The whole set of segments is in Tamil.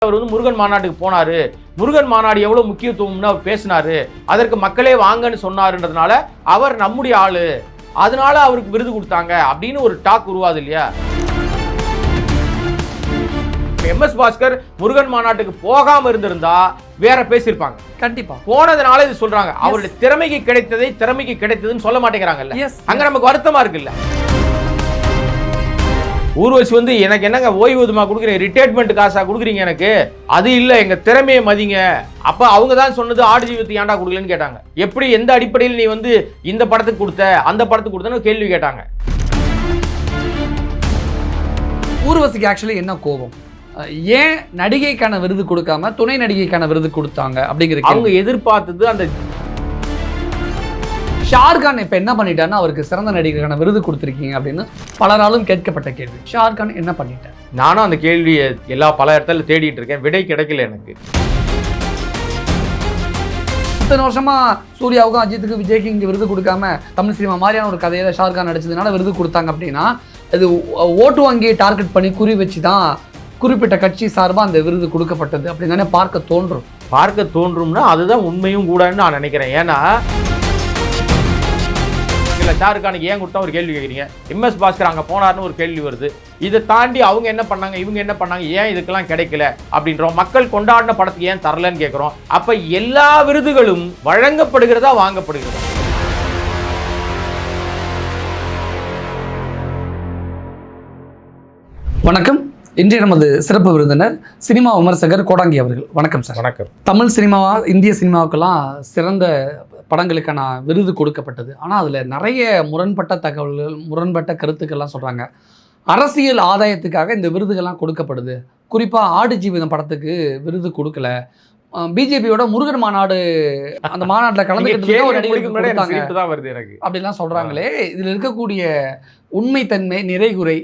அவர் வந்து முருகன் மாநாட்டுக்கு போனாரு, முருகன் மாநாடு எவ்வளவு முக்கியத்துவம்னு அவர் பேசினாரு, அதற்கு மக்களே வாங்கன்னு சொன்னாருன்றதுனால அவர் நம்முடைய ஆளு, அதனால அவருக்கு விருது கொடுத்தாங்க அப்படின்னு ஒரு டாக் உருவாது இல்லையா? எம்எஸ் பாஸ்கர் முருகன் மாநாட்டுக்கு போகாம இருந்திருந்தா வேற பேசியிருப்பாங்க. கண்டிப்பா போனதுனால இது சொல்றாங்க. அவருடைய திறமைக்கு கிடைத்ததுன்னு சொல்ல மாட்டேங்கிறாங்கல்ல. அங்க நமக்கு வருத்தமா இருக்குல்ல. ஊர்வசி வந்து எனக்கு என்னங்க ஓய்வூதியமா கொடுக்குறீங்க, ரிட்டையர்மெண்ட் காசா கொடுக்குறீங்க எனக்கு, அது இல்ல எங்க திறமையை மதிங்க. அப்ப அவங்க தான் சொன்னது ஆடு ஜீவிதத்துக்கு ஏன்டா கொடுக்கலன்னு கேட்டாங்க. எப்படி எந்த அடிப்படையில் நீ வந்து இந்த படத்துக்கு கொடுத்த அந்த படத்துக்கு கொடுத்தன்னு கேள்வி கேட்டாங்க. ஊர்வசிக்கு ஆக்சுவலி என்ன கோபம், ஏன் நடிகைக்கான விருது கொடுக்காம துணை நடிகைக்கான விருது கொடுத்தாங்க அப்படிங்கிறது அவங்க எதிர்பார்த்தது. அந்த ஷாருக்கான் இப்ப என்ன பண்ணிட்டாருன்னா அவருக்கு சிறந்த நடிகருக்கான விருது கொடுத்துருக்கீங்க அப்படின்னு பலராலும் கேட்கப்பட்ட கேள்வி. ஷாருக்கான் என்ன பண்ணிட்டார்? நானும் அந்த கேள்வியை பல இடத்துல தேடிட்டு இருக்கேன், விடை கிடைக்கல எனக்கு. இத்தனை வருஷமா சூர்யாவுக்கும் அஜித்துக்கும் விஜய்க்கு இங்கே விருது கொடுக்காம தமிழ் சினிமா மாதிரியான ஒரு கதையில ஷாருக்கான் நடிச்சதுனால விருது கொடுத்தாங்க அப்படின்னா அது ஓட்டு வங்கியை டார்கெட் பண்ணி குறி வச்சு தான் குறிப்பிட்ட கட்சி சார்பாக அந்த விருது கொடுக்கப்பட்டது அப்படின்னு தானே பார்க்க தோன்றும்னா அதுதான் உண்மையும் கூடன்னு நான் நினைக்கிறேன். ஏன்னா இல்லை ஷாருக்கானுக்கு ஏன் கொடுத்தா ஒரு கேள்வி கேட்குறீங்க, எம்எஸ் பாஸ்கர் அங்கே போனார்னு ஒரு கேள்வி வருது. இதை தாண்டி அவங்க என்ன பண்ணாங்க, இவங்க என்ன பண்ணாங்க, ஏன் இதுக்கெல்லாம் கிடைக்கல அப்படின்றோம். மக்கள் கொண்டாடின படத்துக்கு ஏன் தரலன்னு கேட்குறோம். அப்போ எல்லா விருதுகளும் வழங்கப்படுகிறதா வாங்கப்படுகிறதா? வணக்கம். இன்றைய நமது சிறப்பு விருந்தினர் சினிமா விமர்சகர் கோடாங்கி அவர்கள். வணக்கம் சார். வணக்கம். தமிழ் சினிமாவா இந்திய சினிமாவுக்கெல்லாம் சிறந்த படங்களுக்கான விருது கொடுக்கப்பட்டது. ஆனால் அதில் நிறைய முரண்பட்ட தகவல்கள், முரண்பட்ட கருத்துக்கள்லாம் சொல்கிறாங்க. அரசியல் ஆதாயத்துக்காக இந்த விருதுகள்லாம் கொடுக்கப்படுது. குறிப்பாக ஆடு ஜீவிதம் படத்துக்கு விருது கொடுக்கல. பிஜேபியோட முருகன் மாநாடு, அந்த மாநாட்டில் கலந்துக்கிட்டு அப்படிலாம் சொல்கிறாங்களே, இதில் இருக்கக்கூடிய உண்மைத்தன்மை, நிறைகுறை,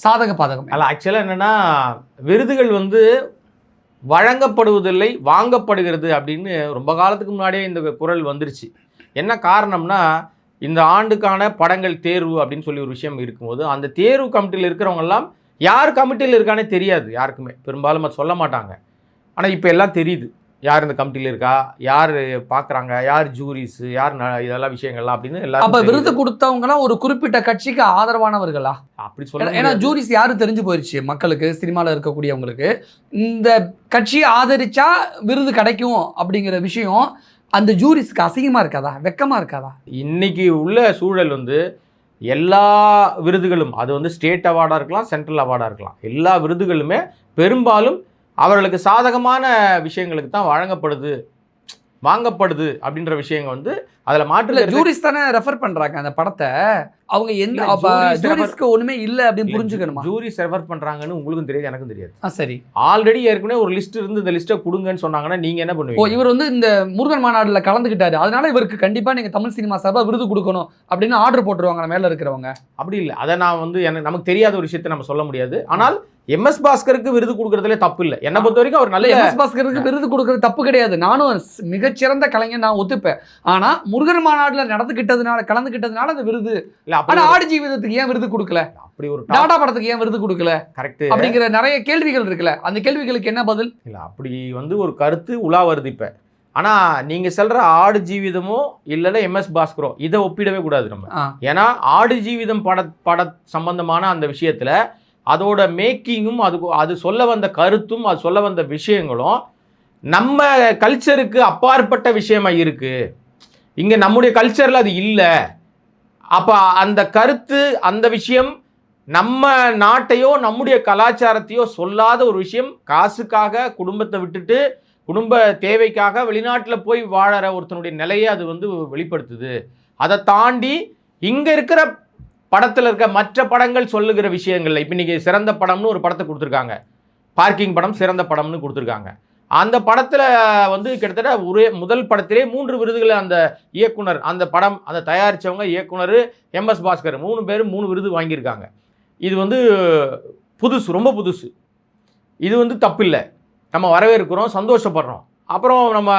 சாதக பாதகம் அல்ல. ஆக்சுவலாக என்னென்னா விருதுகள் வந்து வழங்கப்படுவதில்லை, வாங்கப்படுகிறது அப்படின்னு ரொம்ப காலத்துக்கு முன்னாடியே இந்த குரல் வந்துருச்சு. என்ன காரணம்னா இந்த ஆண்டுக்கான படங்கள் தேர்வு அப்படின்னு சொல்லி ஒரு விஷயம் இருக்கும்போது அந்த தேர்வு கமிட்டியில் இருக்கிறவங்கெல்லாம் யார் கமிட்டியில் இருக்கானே தெரியாது யாருக்குமே, பெரும்பாலும் அது சொல்ல மாட்டாங்க. ஆனால் இப்போ எல்லாம் தெரியுது, யார் இந்த கமிட்டியில் இருக்கா, யார் பார்க்குறாங்க, யார் ஜூரிஸ், யார் இதெல்லாம் விஷயங்கள்லாம் அப்படின்னு எல்லாரும். அப்போ விருது கொடுத்தவங்கலாம் ஒரு குறிப்பிட்ட கட்சிக்கு ஆதரவானவர்களா அப்படி சொல்ல? ஏன்னா ஜூரிஸ் யாரும் தெரிஞ்சு போயிடுச்சு மக்களுக்கு, சினிமாவில் இருக்கக்கூடியவங்களுக்கு. இந்த கட்சியை ஆதரிச்சா விருது கிடைக்கும் அப்படிங்கிற விஷயம் அந்த ஜூரிஸ்க்கு அசிங்கமாக இருக்காதா, வெக்கமாக இருக்காதா? இன்னைக்கு உள்ள சூழல் வந்து எல்லா விருதுகளும், அது வந்து ஸ்டேட் அவார்டாக இருக்கலாம், சென்ட்ரல் அவார்டாக இருக்கலாம், எல்லா விருதுகளுமே பெரும்பாலும் அவர்களுக்கு சாதகமான விஷயங்களுக்கு தான் வழங்கப்படுது, வாங்கப்படுது அப்படின்ற விஷயங்கள் வந்து அதில் மாற்று. ஜூரிஸ் தானே ரெஃபர் பண்ணுறாங்க அந்த படத்தை. அவங்க எந்த ஜூரிஸ்க்கு ஒன்றுமே இல்லை அப்படின்னு புரிஞ்சுக்கணுமா? ஜூரிஸ் ரெஃபர் பண்ணுறாங்கன்னு உங்களுக்கும் தெரியாது, எனக்கும் தெரியாது. சரி, ஆல்ரெடி ஏற்கனவே ஒரு லிஸ்ட் இருந்து இந்த லிஸ்ட்டை கொடுங்கன்னு சொன்னாங்கன்னா நீங்கள் என்ன பண்ணுவீங்க? இவர் வந்து இந்த முருகன் மாநாட்டில் கலந்துக்கிட்டாரு, அதனால இவருக்கு கண்டிப்பாக நீங்கள் தமிழ் சினிமா சார்பாக விருது கொடுக்கணும் அப்படின்னு ஆர்டர் போட்டுருவாங்க மேலே இருக்கிறவங்க. அப்படி இல்லை, அதை நான் வந்து நமக்கு தெரியாத ஒரு விஷயத்தை நம்ம சொல்ல முடியாது. ஆனால் எம்எஸ் பாஸ்கருக்கு விருது கொடுக்கறதுல தப்பு இல்லை. என்னை பொறுத்த வரைக்கும் அவர் நல்ல. எம்எஸ் பாஸ்கருக்கு விருது கொடுக்கறது தப்பு கிடையாது, நானும் மிகச்சிறந்த கலைஞர் நான் ஒத்துப்பேன். ஆனா முருகன் மாநாட்டில் கலந்துக்கிட்டதுனால அந்த விருது இல்லை. ஆனா ஆடு ஜீவிதத்துக்கு ஏன் விருது கொடுக்கல, அப்படி ஒரு டாடா படத்துக்கு ஏன் விருது கொடுக்கல, கரெக்ட் அப்படிங்கிற நிறைய கேள்விகள் இருக்குல்ல. அந்த கேள்விகளுக்கு என்ன பதில்? இல்லை, அப்படி வந்து ஒரு கருத்து உலா வருது இப்போ. ஆனால் நீங்கள் சொல்கிற ஆடு ஜீவிதமோ இல்லைன்னா எம்எஸ் பாஸ்கரோ இதை ஒப்பிடவே கூடாது நம்ம. ஏன்னா ஆடு ஜீவிதம் பட சம்பந்தமான அந்த விஷயத்தில் அதோட மேக்கிங்கும், அது சொல்ல வந்த கருத்தும், அது சொல்ல வந்த விஷயங்களும் நம்ம கல்ச்சருக்கு அப்பாற்பட்ட விஷயமா இருக்குது. இங்கே நம்முடைய கல்ச்சரில் அது இல்லை. அப்போ அந்த கருத்து, அந்த விஷயம் நம்ம நாட்டையோ நம்முடைய கலாச்சாரத்தையோ சொல்லாத ஒரு விஷயம், காசுக்காக குடும்பத்தை விட்டுட்டு குடும்ப தேவைக்காக வெளிநாட்டில் போய் வாழற ஒருத்தனுடைய நிலையை அது வந்து வெளிப்படுத்துது. அதை தாண்டி இங்கே இருக்கிற படத்தில் இருக்க மற்ற படங்கள் சொல்லுகிற விஷயங்கள்ல இப்போ இன்றைக்கி சிறந்த படம்னு ஒரு படத்தை கொடுத்துருக்காங்க, பார்க்கிங் படம் சிறந்த படம்னு கொடுத்துருக்காங்க. அந்த படத்தில் வந்து கிட்டத்தட்ட ஒரே முதல் படத்திலே 3 விருதுகளை அந்த இயக்குனர், அந்த படம் அந்த தயாரித்தவங்க, இயக்குனர், எம்எஸ் பாஸ்கர் 3 பேரும் 3 விருது வாங்கியிருக்காங்க. இது வந்து புதுசு, ரொம்ப புதுசு. இது வந்து தப்பில்லை, நம்ம வரவேற்கிறோம், சந்தோஷப்படுறோம். அப்புறம் நம்ம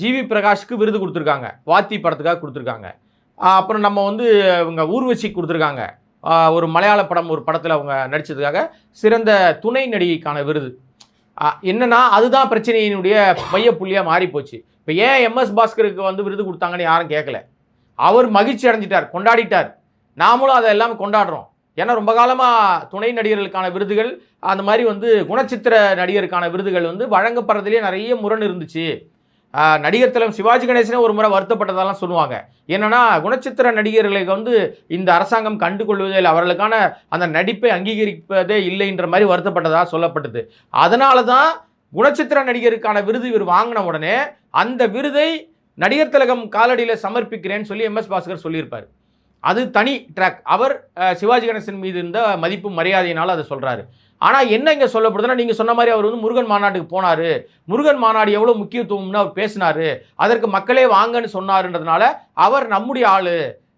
ஜிவி பிரகாஷ்க்கு விருது கொடுத்துருக்காங்க, வாத்தி படத்துக்காக கொடுத்துருக்காங்க. அப்புறம் நம்ம வந்து இவங்க ஊர்வசி கொடுத்துருக்காங்க, ஒரு மலையாள படம், ஒரு படத்தில் அவங்க நடித்ததுக்காக சிறந்த துணை நடிகைக்கான விருது. என்னன்னா அதுதான் பிரச்சனையினுடைய மையப்புள்ளியாக மாறி போச்சு. இப்போ ஏன் எம்எஸ் பாஸ்கருக்கு வந்து விருது கொடுத்தாங்கன்னு யாரும் கேட்கல. அவர் மகிழ்ச்சி அடைஞ்சிட்டார், கொண்டாடிட்டார். நாமளும் அதை எல்லாமே கொண்டாடுறோம். ஏன்னா ரொம்ப காலமாக துணை நடிகர்களுக்கான விருதுகள், அந்த மாதிரி வந்து குணச்சித்திர நடிகருக்கான விருதுகள் வந்து வழங்கப்படுறதுலேயே நிறைய முரண் இருந்துச்சு. நடிகர் தலைவர் சிவாஜி கணேசனே ஒரு முறை வருத்தப்பட்டதெல்லாம் சொல்லுவாங்க. என்னன்னா குணச்சித்திர நடிகர்களுக்கு வந்து இந்த அரசாங்கம் கண்டுகொள்வதே இல்லை, அவர்களுக்கான அந்த நடிப்பை அங்கீகரிப்பதே இல்லைன்ற மாதிரி வருத்தப்பட்டதாக சொல்லப்பட்டது. அதனால தான் குணச்சித்திர நடிகருக்கான விருது இவர் வாங்கின உடனே அந்த விருதை நடிகர் திலகம் காலடியில் சமர்ப்பிக்கிறேன்னு சொல்லி எம்எஸ் பாஸ்கர் சொல்லியிருப்பார். அது தனி ட்ராக். அவர் சிவாஜி கணேசன் மீது இருந்த மதிப்பு மரியாதையினால் அதை சொல்கிறாரு. ஆனால் என்ன இங்கே சொல்லப்படுதுன்னா, நீங்கள் சொன்ன மாதிரி அவர் வந்து முருகன் மாநாட்டுக்கு போனார், முருகன் மாநாடு எவ்வளோ முக்கியத்துவம்னு அவர் பேசினார், அதற்கு மக்களே வாங்கன்னு சொன்னாருன்றதுனால அவர் நம்முடைய ஆள்,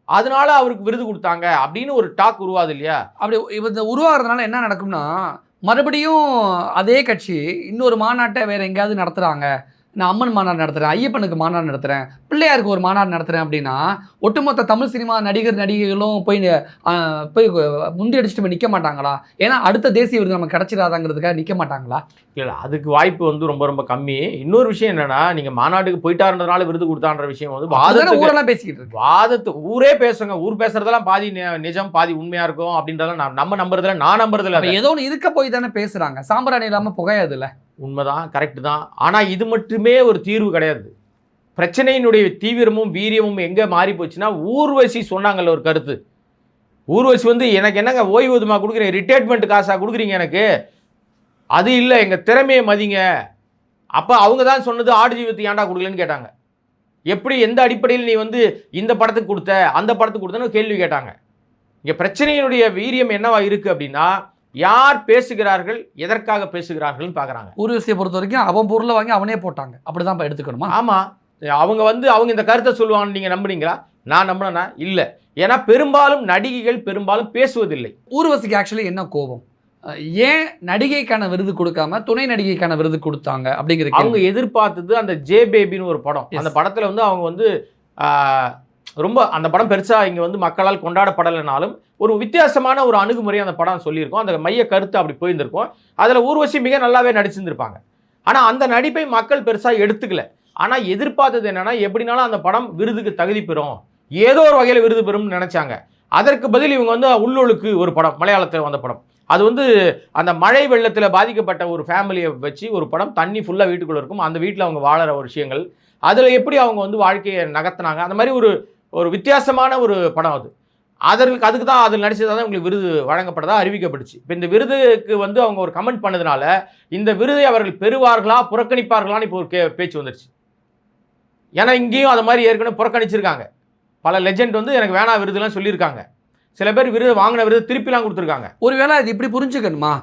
அதனால அவருக்கு விருது கொடுத்தாங்க அப்படின்னு ஒரு டாக் உருவாது இல்லையா? அப்படி இந்த உருவாகிறதுனால என்ன நடக்கும்னா, மறுபடியும் அதே கட்சி இன்னொரு மாநாட்டை வேற எங்கேயாவது நடத்துகிறாங்க, நான் அம்மன் மாநாடு நடத்துகிறேன், ஐயப்பனுக்கு மாநாடு நடத்துகிறேன், பிள்ளையாருக்கு ஒரு மாநாடு நடத்துகிறேன் அப்படின்னா ஒட்டுமொத்த தமிழ் சினிமா நடிகர்களும் போய் முந்தி அடிச்சுட்டு போய் நிற்க மாட்டாங்களா? ஏன்னா அடுத்த தேசிய விருது நமக்கு கிடச்சிடாதாங்கிறதுக்காக நிற்க மாட்டாங்களா? இல்லை, அதுக்கு வாய்ப்பு வந்து ரொம்ப ரொம்ப கம்மி. இன்னொரு விஷயம் என்னன்னா, நீங்கள் மாநாட்டுக்கு போயிட்டாருன்றதுனால விருது கொடுத்தான்ற விஷயம் வந்து ஊரெல்லாம் பேசிக்கிட்டு இருக்கு. வாதத்து ஊரே பேசுங்க, ஊர் பேசுறதெல்லாம் பாதி நிஜம் பாதி உண்மையா இருக்கும் அப்படின்றதெல்லாம் நம்ம நம்புறதுல, நான் நம்புறதுல. ஏதோ ஒன்று இருக்க போய் தானே பேசுறாங்க, சாம்பிராணி இல்லாமல் புகையாதுல்ல. உண்மைதான், கரெக்டு தான். ஆனால் இது மட்டுமே ஒரு தீர்வு கிடையாது. பிரச்சனையினுடைய தீவிரமும் வீரியமும் எங்கே மாறி போச்சுன்னா, ஊர்வசி சொன்னாங்கல்ல ஒரு கருத்து. ஊர்வசி வந்து எனக்கு என்னங்க ஓய்வூதியமா கொடுக்குறீங்க, ரிட்டையர்மெண்ட் காசாக கொடுக்குறீங்க எனக்கு, அது இல்லை எங்கள் திறமையை மதிங்க. அப்போ அவங்க தான் சொன்னது ஆடு ஜீவத்தை ஏன்டா கொடுக்கலன்னு கேட்டாங்க. எப்படி எந்த அடிப்படையில் நீ வந்து இந்த படத்துக்கு கொடுத்த அந்த படத்துக்கு கொடுத்தன்னு கேள்வி கேட்டாங்க. இங்கே பிரச்சனையினுடைய வீரியம் என்னவா இருக்குது அப்படின்னா, யார் பேசுகிறார்கள், எதற்காக பேசுகிறார்கள்னு பார்க்குறாங்க. ஊர்வசியை பொறுத்த வரைக்கும் அவன் பொருளை வாங்கி அவனே போட்டாங்க, அப்படிதான் எடுத்துக்கணுமா? ஆமாம், அவங்க இந்த கருத்தை சொல்லுவாங்கன்னு நீங்கள் நம்புறீங்களா? நான் நம்பினா இல்லை. ஏன்னா பெரும்பாலும் நடிகைகள் பெரும்பாலும் பேசுவதில்லை. ஊர்வசிக்கு ஆக்சுவலி என்ன கோபம், ஏன் நடிகைக்கான விருது கொடுக்காம துணை நடிகைக்கான விருது கொடுத்தாங்க அப்படிங்கிறது அவங்க எதிர்பார்த்தது. அந்த ஜே பேபின்னு ஒரு படம், அந்த படத்தில் வந்து அவங்க வந்து ரொம்ப அந்த படம் பெருசாக இங்கே வந்து மக்களால் கொண்டாடப்படலைனாலும் ஒரு வித்தியாசமான ஒரு அணுகுமுறையை அந்த படம் சொல்லியிருக்கோம். அந்த மைய கருத்து அப்படி போயிருந்திருக்கும். அதில் ஊர்வசி மிக நல்லாவே நடிச்சிருந்திருப்பாங்க. ஆனால் அந்த நடிப்பை மக்கள் பெருசாக எடுத்துக்கல. ஆனால் எதிர்பார்த்தது என்னென்னா, எப்படினாலும் அந்த படம் விருதுக்கு தகுதி பெறும், ஏதோ ஒரு வகையில் விருது பெறும்னு நினச்சாங்க. அதற்கு பதில் இவங்க வந்து உள்ளொழுக்கு ஒரு படம், மலையாளத்தில் வந்த படம், அது வந்து அந்த மழை வெள்ளத்தில் பாதிக்கப்பட்ட ஒரு ஃபேமிலியை வச்சு ஒரு படம், தண்ணி ஃபுல்லாக வீட்டுக்குள்ளே இருக்கும், அந்த வீட்டில் அவங்க வாழற ஒரு விஷயங்கள், அதில் எப்படி அவங்க வந்து வாழ்க்கையை நகர்த்தினாங்க, அந்த மாதிரி ஒரு வித்தியாசமான ஒரு படம் அது. அதுக்கு தான் அதில் நடிச்சதாக தான் உங்களுக்கு விருது வழங்கப்பட்டதாக அறிவிக்கப்பட்டுச்சு. இப்போ இந்த விருதுக்கு வந்து அவங்க ஒரு கமெண்ட் பண்ணதுனால இந்த விருதை அவர்கள் பெறுவார்களா புறக்கணிப்பார்களான்னு இப்போ ஒரு பேச்சு வந்துடுச்சு. ஏன்னா இங்கேயும் அது மாதிரி ஏற்கனவே புறக்கணிச்சிருக்காங்க. பல லெஜெண்ட் வந்து எனக்கு வேணா விருதுலாம் சொல்லியிருக்காங்க. சில பேர் விருது வாங்கின விருது திருப்பிலாம் கொடுத்துருக்காங்க. ஒருவேளை அது இப்படி புரிஞ்சுக்கணுமா,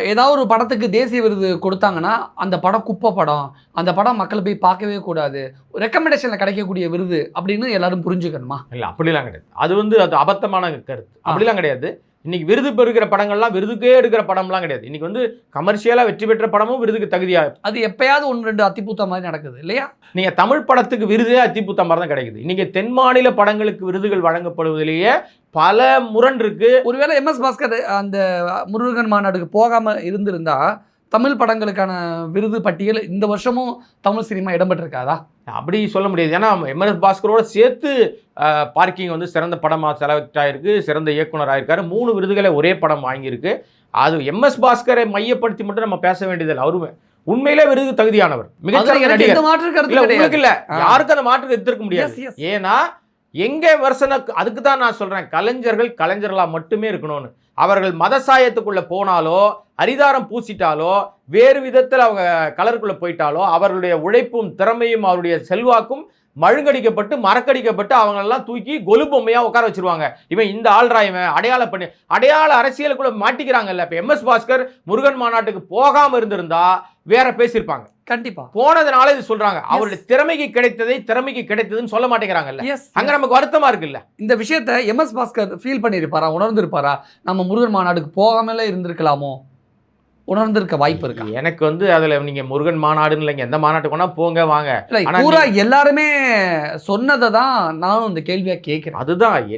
ஏதாவது ஒரு படத்துக்கு தேசிய விருது கொடுத்தாங்கன்னா அந்த படம் குப்பை படம், அந்த படம் மக்கள் போய் பார்க்கவே கூடாது, ரெக்கமெண்டேஷனில் கிடைக்கக்கூடிய விருது அப்படின்னு எல்லாரும் புரிஞ்சுக்கணுமா? இல்லை, அப்படிலாம் கிடையாது. அது அபத்தமான கருத்து. அப்படிலாம் கிடையாது. இன்னைக்கு விருது பெறுகிற படங்கள்லாம் விருதுக்கே எடுக்கிற படம்லாம் கிடையாது. இன்னைக்கு வந்து கமர்ஷியலாக வெற்றி பெற்ற படமும் விருதுக்கு தகுதியாக, அது எப்பயாவது 1-2 அத்திப்பூத்த மாதிரி நடக்குது இல்லையா? நீங்கள் தமிழ் படத்துக்கு விருதே அத்திப்பூத்த மாதிரி தான் கிடைக்குது. இன்னைக்கு தென் மாநில படங்களுக்கு விருதுகள் வழங்கப்படுவதிலேயே பல முரண் இருக்கு. ஒருவேளை எம்எஸ் பாஸ்கர் அந்த முருகன் மாநாடுக்கு போகாம இருந்திருந்தா தமிழ் படங்களுக்கான விருது பட்டியல் இந்த வருஷமும் தமிழ் சினிமா இடம்பெற்றிருக்காதா? அப்படி சொல்ல முடியாது. ஏன்னா எம்எஸ் பாஸ்கரோட சேர்த்து பார்க்கிங் வந்து சிறந்த படமாக செலக்ட் ஆகிருக்கு, சிறந்த இயக்குனர் ஆகிருக்காரு, 3 விருதுகளை ஒரே படம் வாங்கியிருக்கு. அது எம்எஸ் பாஸ்கரை மையப்படுத்தி மட்டும் நம்ம பேச வேண்டியதில்லை. அவருமே உண்மையிலே விருது தகுதியானவர், மிகச்சிறந்த நடிகர். உங்களுக்கு இல்லை, யாருக்கும் அந்த மாற்று எடுத்திருக்க முடியாது. ஏன்னா எங்க விமர்சனம், அதுக்கு தான் நான் சொல்றேன், கலைஞர்களா மட்டுமே இருக்கணும்னு. அவர்கள் மத சாயத்துக்குள்ள போனாலோ, அரிதாரம் பூசிட்டாலோ, வேறு விதத்தில் அவங்க கலருக்குள்ள போயிட்டாலோ, அவர்களுடைய உழைப்பும் திறமையும் அவருடைய செல்வாக்கும் மழுங்கடிக்கப்பட்டு மறக்கடிக்கப்பட்டு அவங்களெல்லாம் தூக்கி கொலு பொம்மையா உட்கார வச்சிருவாங்க. இவன் இந்த ஆள்ரா, இவன் அடையாள அரசியலுக்குள்ள மாட்டிக்கிறாங்கல்ல. இப்ப எம்எஸ் பாஸ்கர் முருகன் மாநாட்டுக்கு போகாம இருந்திருந்தா வேற பேசியிருப்பாங்க. கண்டிப்பா போனதுனால இது சொல்றாங்க. அவருடைய திறமைக்கு கிடைத்ததுன்னு சொல்ல மாட்டேங்கிறாங்கல்ல. அங்க நமக்கு வருத்தமா இருக்குல்ல. இந்த விஷயத்தை எம்எஸ் பாஸ்கர் ஃபீல் பண்ணியிருப்பாரா, உணர்ந்திருப்பாரா? நம்ம முருகன் மாநாடுக்கு போகாமலே இருந்திருக்கலாமோ, உணர்ந்திருக்க வாய்ப்பு இருக்கு? எனக்கு வந்து அதுல நீங்க முருகன் மாநாடுன்னு இல்லைங்க, எந்த மாநாட்டுக்கு வேணா போங்க வாங்க, பூரா எல்லாருமே சொன்னதை தான் நானும் இந்த கேள்வியா கேட்கிறேன். அதுதான்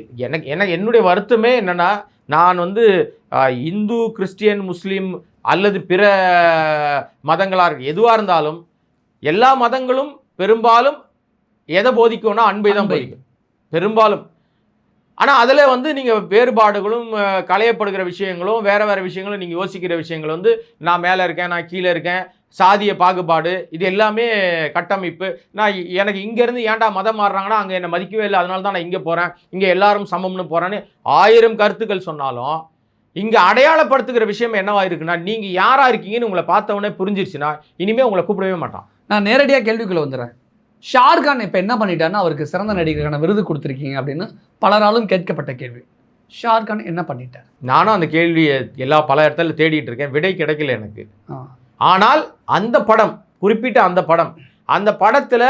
என்னுடைய வருத்தமே என்னன்னா, நான் வந்து இந்து, கிறிஸ்டியன், முஸ்லீம் அல்லது பிற மதங்களாக இருக்கு, எதுவாக இருந்தாலும் எல்லா மதங்களும் பெரும்பாலும் எதை போதிக்கும்னா அன்பை தான் போதிக்கும் பெரும்பாலும். ஆனால் அதில் வந்து நீங்கள் வேறுபாடுகளும் களையப்படுகிற விஷயங்களும் வேறு வேறு விஷயங்களும் நீங்கள் யோசிக்கிற விஷயங்கள் வந்து நான் மேலே இருக்கேன், நான் கீழே இருக்கேன், சாதிய பாகுபாடு, இது எல்லாமே கட்டமைப்பு. நான் எனக்கு இங்கேருந்து ஏன்டா மதம் மாறுறாங்கன்னா அங்கே என்னை மதிக்கவே இல்லை, அதனால தான் நான் இங்கே போகிறேன், இங்கே எல்லாரும் சமம்னு போகிறேன்னு 1000 கருத்துக்கள் சொன்னாலும் இங்கே அடையாளப்படுத்துகிற விஷயம் என்னவா இருக்குன்னா, நீங்கள் யாராக இருக்கீங்கன்னு உங்களை பார்த்தவொடனே புரிஞ்சிருச்சுன்னா இனிமேல் உங்களை கூப்பிடவே மாட்டான். நான் நேரடியாக கேள்விக்குள்ளே வந்துடுறேன். ஷாருக்கான் இப்போ என்ன பண்ணிட்டான்னா, அவருக்கு சிறந்த நடிகருக்கான விருது கொடுத்துருக்கீங்க அப்படின்னு பலராலும் கேட்கப்பட்ட கேள்வி. ஷாருக்கான் என்ன பண்ணிட்டார்? நானும் அந்த கேள்வியை பல இடத்துல தேடிட்டு இருக்கேன், விடை கிடைக்கல எனக்கு. ஆனால் அந்த படம், குறிப்பிட்ட அந்த படத்தில்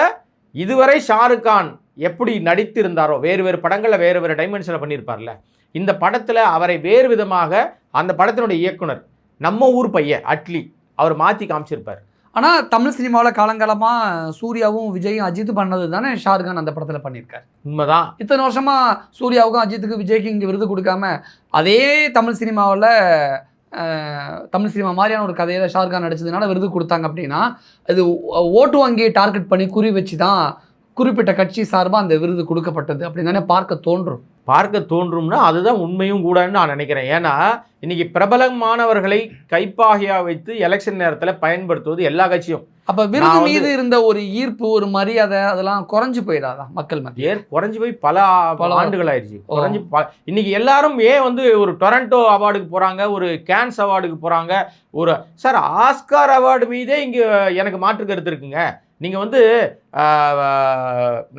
இதுவரை ஷாருக்கான் எப்படி நடித்திருந்தாரோ, வேறு படங்களில் வேறு டைமென்ஷனில் பண்ணியிருப்பார்ல, இந்த படத்தில் அவரை வேறு விதமாக அந்த படத்தினுடைய இயக்குனர் நம்ம ஊர் பையன் அட்லி அவர் மாற்றி காமிச்சிருப்பார். ஆனால் தமிழ் சினிமாவில் காலங்காலமாக சூர்யாவும் விஜயும் அஜித் பண்ணது தானே ஷாருக்கான் அந்த படத்தில் பண்ணியிருக்காரு. உண்மைதான். இத்தனை வருஷமாக சூர்யாவுக்கும் அஜித்துக்கு விஜய்க்கு இங்கே விருது கொடுக்காம அதே தமிழ் சினிமாவில் தமிழ் சினிமா மாதிரியான ஒரு கதையில் ஷாருக்கான் நடிச்சதுனால விருது கொடுத்தாங்க அப்படின்னா, அது ஓட்டு வங்கியை டார்கெட் பண்ணி குறி வச்சு தான் குறிப்பிட்ட கட்சி சார்பாக அந்த விருது கொடுக்கப்பட்டது அப்படின்னு தானே பார்க்க தோன்றும்னா அதுதான் உண்மையும் கூடன்னு நான் நினைக்கிறேன். ஏன்னா இன்னைக்கு பிரபலமானவர்களை கைப்பாகையாக வைத்து எலெக்ஷன் நேரத்தில் பயன்படுத்துவது எல்லா கட்சியும். அப்போ விருது மீது இருந்த ஒரு ஈர்ப்பு, ஒரு மரியாதை அதெல்லாம் குறைஞ்சு போயிடாதான் மக்கள் மத்திய? குறைஞ்சு போய் பல ஆண்டுகள் ஆயிடுச்சு. குறைஞ்சு இன்னைக்கு எல்லாரும் ஏன் வந்து ஒரு டொரண்டோ அவார்டுக்கு போகிறாங்க, ஒரு கேன்ஸ் அவார்டுக்கு போகிறாங்க, ஒரு சார் ஆஸ்கார் அவார்டு மீதே இங்கே எனக்கு மாற்று கருத்து இருக்குங்க. நீங்கள் வந்து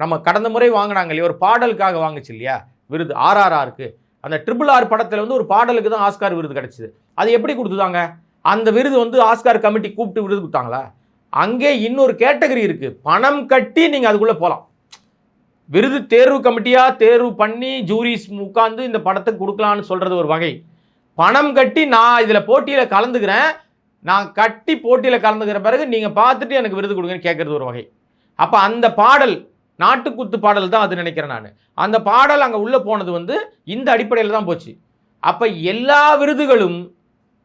நம்ம கடந்த முறை வாங்கினாங்க இல்லையா, ஒரு பாடலுக்காக வாங்குச்சு இல்லையா விருது, RRRக்கு, அந்த RRR படத்தில் வந்து ஒரு பாடலுக்கு தான் ஆஸ்கார் விருது கிடச்சிது. அது எப்படி கொடுத்துதாங்க? அந்த விருது வந்து ஆஸ்கார் கமிட்டி கூப்பிட்டு விருது கொடுத்தாங்களா? அங்கே இன்னொரு கேட்டகரி இருக்குது, பணம் கட்டி நீங்கள் அதுக்குள்ளே போகலாம். விருது தேர்வு கமிட்டியாக தேர்வு பண்ணி ஜூரிஸ் உட்காந்து இந்த படத்துக்கு கொடுக்கலான்னு சொல்கிறது ஒரு வகை. பணம் கட்டி நான் இதில் போட்டியில் கலந்துக்கிறேன், நான் கட்டி போட்டியில் கலந்துக்கிற பிறகு நீங்கள் பார்த்துட்டு எனக்கு விருது கொடுங்கன்னு கேட்குறது ஒரு வகை. அப்போ அந்த பாடல் நாட்டுக்குத்து பாடல் தான் அது நினைக்கிறேன் நான். அந்த பாடல் அங்கே உள்ளே போனது வந்து இந்த அடிப்படையில் தான் போச்சு. அப்போ எல்லா விருதுகளும்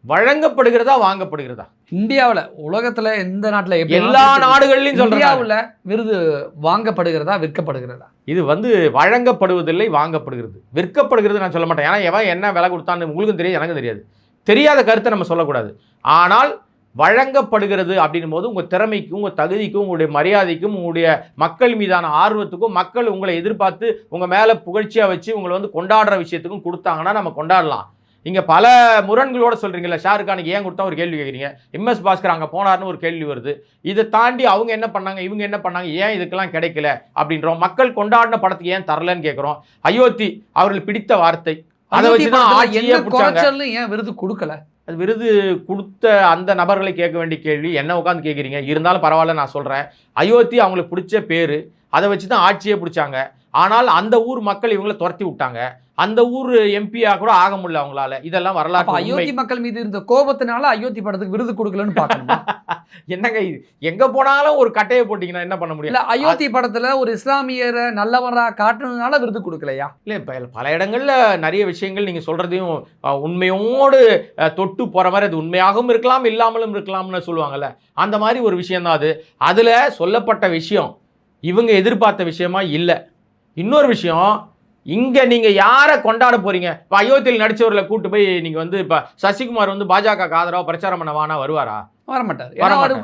வழங்கப்படுகிறதா வாங்கப்படுகிறதா? இந்தியாவில், உலகத்தில் எந்த நாட்டில், எல்லா நாடுகளிலும் இந்தியாவில் விருது வாங்கப்படுகிறதா விற்கப்படுகிறதா? இது வந்து வழங்கப்படுவதில்லை, வாங்கப்படுகிறது. விற்கப்படுகிறது நான் சொல்ல மாட்டேன். ஏன்னா எவன் என்ன விலை கொடுத்தான்னு உங்களுக்கும் தெரியாது, எனக்கும் தெரியாது. தெரியாத கருத்தை நம்ம சொல்லக்கூடாது. ஆனால் வழங்கப்படுகிறது அப்படின்னும் போது உங்கள் திறமைக்கும், உங்கள் தகுதிக்கும், உங்களுடைய மரியாதைக்கும், உங்களுடைய மக்கள் மீதான ஆர்வத்துக்கும், மக்கள் உங்களை எதிர்பார்த்து உங்கள் மேலே புகழ்ச்சியாக வச்சு உங்களை வந்து கொண்டாடுற விஷயத்துக்கும் கொடுத்தாங்கன்னா நம்ம கொண்டாடலாம். இங்கே பல முரண்களோட சொல்கிறீங்களா, ஷாருக்கானுக்கு ஏன் கொடுத்தா ஒரு கேள்வி கேட்குறீங்க, MS பாஸ்கர் அங்கே போனார்னு ஒரு கேள்வி வருது. இதை தாண்டி அவங்க என்ன பண்ணாங்க, இவங்க என்ன பண்ணாங்க, ஏன் இதுக்கெல்லாம் கிடைக்கல அப்படின்றோம். மக்கள் கொண்டாடின படத்துக்கு ஏன் தரலன்னு கேட்குறோம். அயோத்தி அவர்கள் பிடித்த வார்த்தை, அதை வச்சு தான் ஏன் விருது கொடுக்கல? அது விருது கொடுத்த அந்த நபர்களை கேட்க வேண்டிய கேள்வி, என்ன உட்காந்து கேட்குறீங்க. இருந்தாலும் பரவாயில்ல, நான் சொல்கிறேன். அயோத்தி அவங்களுக்கு பிடிச்ச பேர், அதை வச்சு தான் ஆட்சியே பிடிச்சாங்க. ஆனால் அந்த ஊர் மக்கள் இவங்களை துரத்தி விட்டாங்க. அந்த ஊர் எம்பியா கூட ஆக முடியல அவங்களால. இதெல்லாம் வரலாற்று. அயோத்தி மக்கள் மீது இருந்த கோபத்தினால அயோத்தி படத்துக்கு விருது கொடுக்கலன்னு பார்க்கணும். என்னங்க இது, எங்க போனாலும் ஒரு கட்டையை போட்டீங்கன்னா என்ன பண்ண முடியும்? அயோத்தி படத்துல ஒரு இஸ்லாமியரை நல்லவரா காட்டுனதுனால விருது கொடுக்கலையா? இல்ல, பல இடங்கள்ல நிறைய விஷயங்கள் நீங்க சொல்றதையும் உண்மையோடு தொட்டு போற மாதிரி, அது உண்மையாகவும் இருக்கலாம் இல்லாமலும் இருக்கலாம்னு சொல்லுவாங்கல்ல, அந்த மாதிரி ஒரு விஷயம் தான் அது. அதுல சொல்லப்பட்ட விஷயம் இவங்க எதிர்பார்த்த விஷயமா இல்லை. இன்னொரு விஷயம், இங்கே நீங்கள் யாரை கொண்டாட போகிறீங்க? இப்போ அயோத்தியில் நடித்தவர்களை கூட்டு போய் நீங்கள் வந்து இப்போ சசிகுமார் வந்து பாஜக ஆதரவாக பிரச்சாரம் பண்ண வானா வருவாரா? வரமாட்டார்.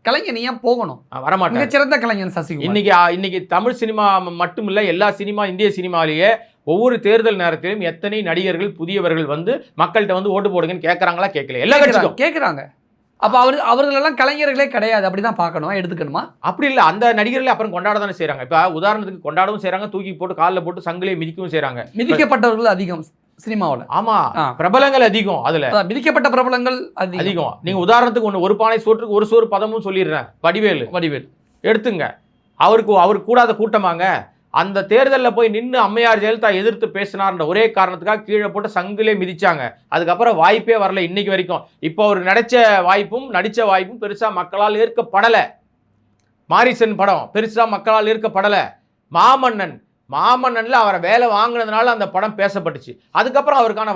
கலைஞன் ஏன் போகணும்? வரமாட்டார். சிறந்த கலைஞன் சசிகுமார். இன்னைக்கு தமிழ் சினிமா மட்டும் இல்லை, எல்லா சினிமா, இந்திய சினிமாலேயே ஒவ்வொரு தேர்தல் நேரத்திலும் எத்தனை நடிகர்கள் புதியவர்கள் வந்து மக்கள்கிட்ட வந்து ஓட்டு போடுங்கன்னு கேட்குறாங்களா? கேட்கல. எல்லா கட்சியும் கேட்குறாங்க. அப்போ அவர்களெல்லாம் கலைஞர்களே கிடையாது, அப்படி தான் பார்க்கணும், எடுத்துக்கணுமா? அப்படி இல்லை, அந்த நடிகர்களே அப்புறம் கொண்டாட தானே செய்கிறாங்க. இப்போ உதாரணத்துக்கு கொண்டாடவும் செய்கிறாங்க, தூக்கி போட்டு காலில் போட்டு சங்கிலியை மிதிக்கவும் செய்கிறாங்க. மிதிக்கப்பட்டவர்கள் அதிகம் சினிமாவில். ஆமாம், பிரபலங்கள் அதிகம். அதில் மிதிக்கப்பட்ட பிரபலங்கள் அதிகம். நீங்கள் உதாரணத்துக்கு ஒரு பானை சோற்றுக்கு ஒரு சோறு பதமும் சொல்லிடுறேன். வடிவேல் எடுத்துங்க. அவருக்கு கூடாத கூட்டமாங்க. அந்த தேர்தலில் போய் நின்று அம்மையார் ஜெயலலிதா எதிர்த்து பேசினார்ன்ற ஒரே காரணத்துக்காக கீழே போட்டு சங்கிலே மிதிச்சாங்க. அதுக்கப்புறம் வாய்ப்பே வரல இன்னைக்கு வரைக்கும். இப்போ அவர் நடித்த வாய்ப்பும் பெருசாக மக்களால் ஏற்கப்படலை. மாரிசன் படம் பெருசாக மக்களால் ஏற்கப்படலை. மாமன்னன் மாமன்னன்ல அவரை வேலை வாங்கினதுனால அந்த படம் பேசப்பட்டுச்சு. அதுக்கப்புறம் அவருக்கான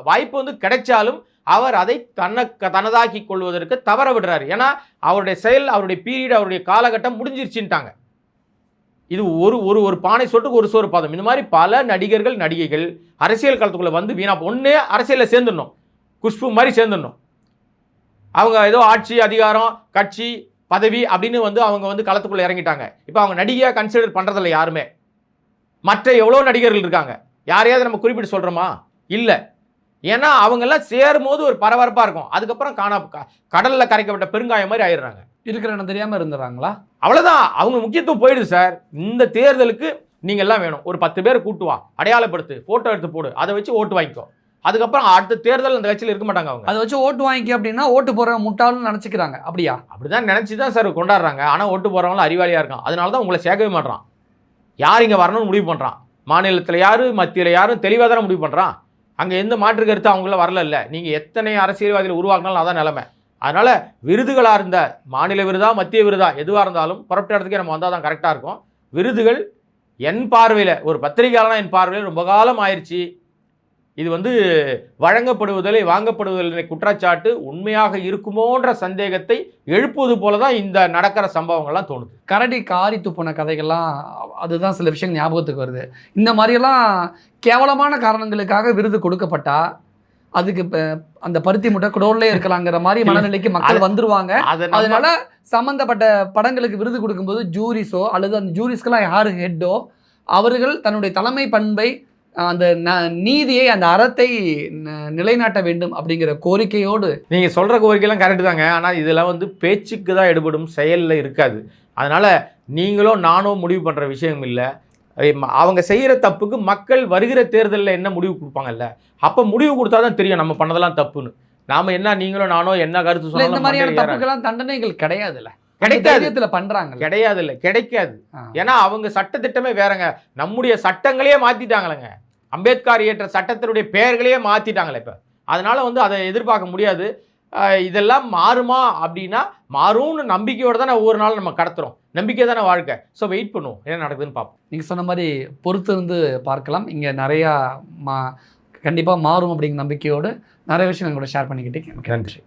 வாய்ப்பு வந்து கிடைச்சாலும் அவர் அதை தனதாக்கி கொள்வதற்கு தவற விடுறாரு. ஏன்னா அவருடைய செயல், அவருடைய பீரியட், அவருடைய காலகட்டம் முடிஞ்சிருச்சுட்டாங்க. இது ஒரு பானை சொட்டுக்கு ஒரு சோறு பாதம். இந்த மாதிரி பல நடிகர்கள், நடிகைகள் அரசியல் களத்துக்குள்ள வந்து வீணா ஒன்னே அரசியலில் சேர்ந்துடணும், குஷ்பு மாதிரி சேர்ந்துடணும். அவங்க ஏதோ ஆட்சி, அதிகாரம், கட்சி, பதவி அப்படின்னு வந்து அவங்க வந்து களத்துக்குள்ள இறங்கிட்டாங்க. இப்போ அவங்க நடிகையாக கன்சிடர் பண்றதில்ல யாருமே. மற்ற எவ்வளோ நடிகர்கள் இருக்காங்க, யாரையாவது நம்ம குறிப்பிட்டு சொல்றோமா? இல்லை. ஏன்னா அவங்கெல்லாம் சேரும்போது ஒரு பரபரப்பாக இருக்கும், அதுக்கப்புறம் கடலில் கரைக்கப்பட்ட பெருங்காயம் மாதிரி ஆயிடுறாங்க. இருக்கிற இடம் தெரியாமல் இருந்துறாங்களா? அவ்வளோதான், அவங்க முக்கியத்துவம் போயிடுது சார். இந்த தேர்தலுக்கு நீங்கள் எல்லாம் வேணும், ஒரு 10 பேர் கூட்டு வா, அடையாளப்படுத்து, ஃபோட்டோ எடுத்து போடு, அதை வச்சு ஓட்டு வாங்கிக்கோ. அதுக்கப்புறம் அடுத்த தேர்தல் அந்த கட்சியில் இருக்க மாட்டாங்க. அவங்க அதை வச்சு ஓட்டு வாங்கிக்க அப்படின்னா ஓட்டு போகிற முட்டாள்னு நினச்சிக்கிறாங்க. அப்படியா? அப்படிதான் நினச்சி தான் சார் கொண்டாடுறாங்க. ஆனால் ஓட்டு போகிறவங்களும் அறிவாளியாக இருக்கான். அதனால தான் உங்களை சேர்க்கவே மாட்டான். யார் இங்கே வரணும்னு முடிவு பண்ணுறான்? மாநிலத்தில் யார், மத்தியில் யாரும் தெளிவாக தானே முடிவு பண்ணுறான். அங்கே எந்த மாற்று கருத்து அவங்கள வரல. இல்லை, நீங்கள் எத்தனை அரசியல்வாதிகள் உருவாக்கினாலும் அதான் நிலைமை. அதனால் விருதுகளாக இருந்த மாநில விருதா, மத்திய விருதா, எதுவாக இருந்தாலும் புறப்பட்ட இடத்துக்கே நம்ம வந்தால் தான் கரெக்டாக இருக்கும். விருதுகள் என் பார்வையில், ஒரு பத்திரிகையாளனா என் பார்வையில் ரொம்ப காலம் ஆயிடுச்சு. இது வந்து வழங்கப்படுவதில்லை, வாங்கப்படுவதில்லை குற்றச்சாட்டு உண்மையாக இருக்குமோன்ற சந்தேகத்தை எழுப்புவது போல தான் இந்த நடக்கிற சம்பவங்கள்லாம் தோணுது. கரடி காரி துப்புன கதைகள்லாம் அதுதான் சில விஷயங்கள் ஞாபகத்துக்கு வருது. இந்த மாதிரியெல்லாம் கேவலமான காரணங்களுக்காக விருது கொடுக்கப்பட்டா அதுக்கு அந்த பருத்தி முட்டை குடோன்லே இருக்கலாங்கிற மாதிரி மனநிலைக்கு மக்கள் வந்துருவாங்க. அதனால சம்பந்தப்பட்ட படங்களுக்கு விருது கொடுக்கும்போது ஜூரிஸோ அல்லது அந்த ஜூரிஸ்க்கெல்லாம் யாரு ஹெட்டோ அவர்கள் தன்னுடைய தலைமை பண்பை, அந்த நீதியை, அந்த அறத்தை நிலைநாட்ட வேண்டும் அப்படிங்கிற கோரிக்கையோடு. நீங்கள் சொல்கிற கோரிக்கையெல்லாம் கரெக்டு தாங்க. ஆனால் இதெல்லாம் வந்து பேச்சுக்கு தான் எடுபடும், செயலில் இருக்காது. அதனால் நீங்களோ நானோ முடிவு பண்ணுற விஷயம் இல்லை. அவங்க செய்கிற தப்புக்கு மக்கள் வருகிற தேர்தலில் என்ன முடிவு கொடுப்பாங்கல்ல, அப்போ முடிவு கொடுத்தா தான் தெரியும் நம்ம பண்ணதெல்லாம் தப்புன்னு. நாம் என்ன, நீங்களோ நானோ என்ன கருத்து சொன்னாலும் இந்த மாதிரியான தப்புக்கெல்லாம் தண்டனைகள் கிடையாதுல்ல, கிடைக்காது, பண்றாங்க, கிடையாது, இல்லை கிடைக்காது. ஏன்னா அவங்க சட்டத்திட்டமே வேறங்க. நம்முடைய சட்டங்களையே மாற்றிட்டாங்களேங்க. அம்பேத்கர் இயற்ற சட்டத்தினுடைய பெயர்களையே மாற்றிட்டாங்களே இப்போ. அதனால் வந்து அதை எதிர்பார்க்க முடியாது. இதெல்லாம் மாறுமா அப்படின்னா மாறும்னு நம்பிக்கையோடு தானே ஒவ்வொரு நாளும் நம்ம கடத்துகிறோம். நம்பிக்கை தானே வாழ்க்கை. ஸோ வெயிட் பண்ணுவோம், என்ன நடக்குதுன்னு பார்ப்போம். நீங்கள் சொன்ன மாதிரி பொறுத்து இருந்து பார்க்கலாம். இங்கே நிறையா கண்டிப்பாக மாறும் அப்படிங்கிற நம்பிக்கையோடு நிறைய விஷயம் எங்களோட ஷேர் பண்ணிக்கிட்டே. நன்றி.